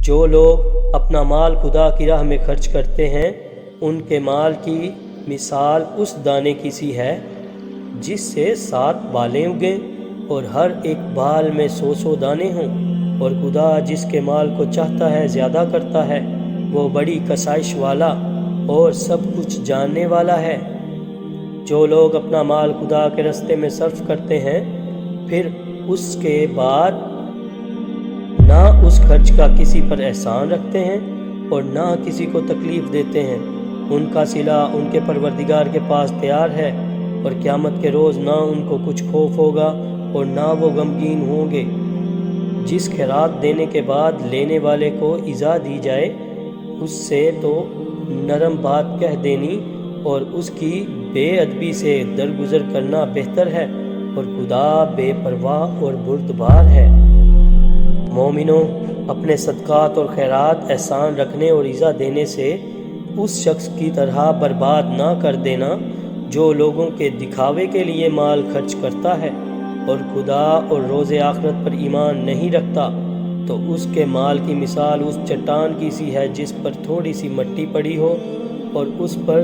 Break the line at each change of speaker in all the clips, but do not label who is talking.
جو لوگ اپنا مال خدا کی راہ میں خرچ کرتے ہیں ان کے مال کی مثال اس دانے کی سی ہے جس سے 7 بالیں اگیں اور ہر ایک بال میں 100 دانے ہوں، اور خدا جس کے مال کو چاہتا ہے زیادہ کرتا ہے، وہ بڑی کسائش والا اور سب کچھ جاننے والا ہے۔ جو لوگ اپنا مال خدا کے راستے میں صرف کرتے ہیں پھر اس کے بعد نہ اس خرچ کا کسی پر احسان رکھتے ہیں اور نہ کسی کو تکلیف دیتے ہیں، ان کا صلہ ان کے پروردگار کے پاس تیار ہے، اور قیامت کے روز نہ ان کو کچھ خوف ہوگا اور نہ وہ غمگین ہوں گے۔ جس خیرات دینے کے بعد لینے والے کو ایذا دی جائے اس سے تو نرم بات کہہ دینی اور اس کی بے ادبی سے درگزر کرنا بہتر ہے، اور خدا بے پرواہ اور بردبار ہے۔ مومنوں، اپنے صدقات اور خیرات احسان رکھنے اور ایذا دینے سے اس شخص کی طرح برباد نہ کر دینا جو لوگوں کے دکھاوے کے لیے مال خرچ کرتا ہے اور خدا اور روز آخرت پر ایمان نہیں رکھتا، تو اس کے مال کی مثال اس چٹان کی سی ہے جس پر تھوڑی سی مٹی پڑی ہو اور اس پر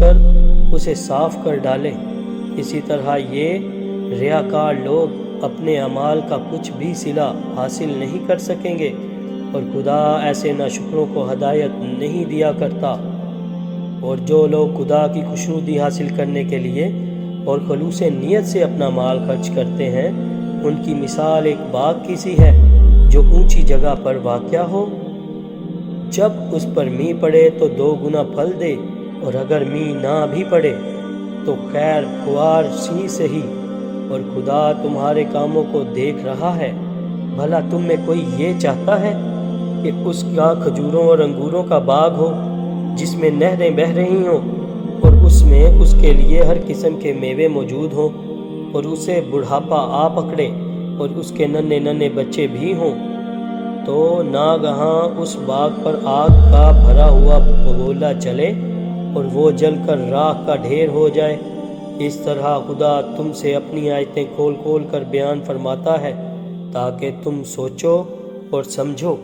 کر اسے صاف کر ڈالے۔ اسی طرح یہ ریاکار لوگ اپنے اعمال کا کچھ بھی صلہ حاصل نہیں کر سکیں گے، اور خدا ایسے ناشکروں کو ہدایت نہیں دیا کرتا۔ اور جو لوگ خدا کی خوشنودی حاصل کرنے کے لیے اور خلوص نیت سے اپنا مال خرچ کرتے ہیں ان کی مثال ایک باغ کی سی ہے جو اونچی جگہ پر واقع ہو، جب اس پر میںہ پڑے تو 2 گنا پھل دے، اور اگر میںہ نہ بھی پڑے تو خیر خوار سی سہی، اور خدا تمہارے کاموں کو دیکھ رہا ہے۔ بھلا تم میں کوئی یہ چاہتا ہے کہ اس کا کھجوروں اور انگوروں کا باغ ہو جس میں نہریں بہہ رہی ہوں اور اس میں اس کے لیے ہر قسم کے میوے موجود ہوں، اور اسے بڑھاپا آ پکڑے اور اس کے ننھے ننھے بچے بھی ہوں، تو ناگہاں اس باغ پر آگ کا بھرا ہوا بگولا چلے اور وہ جل کر راکھ کا ڈھیر ہو جائے؟ اس طرح خدا تم سے اپنی آیتیں کھول کھول کر بیان فرماتا ہے تاکہ تم سوچو اور سمجھو۔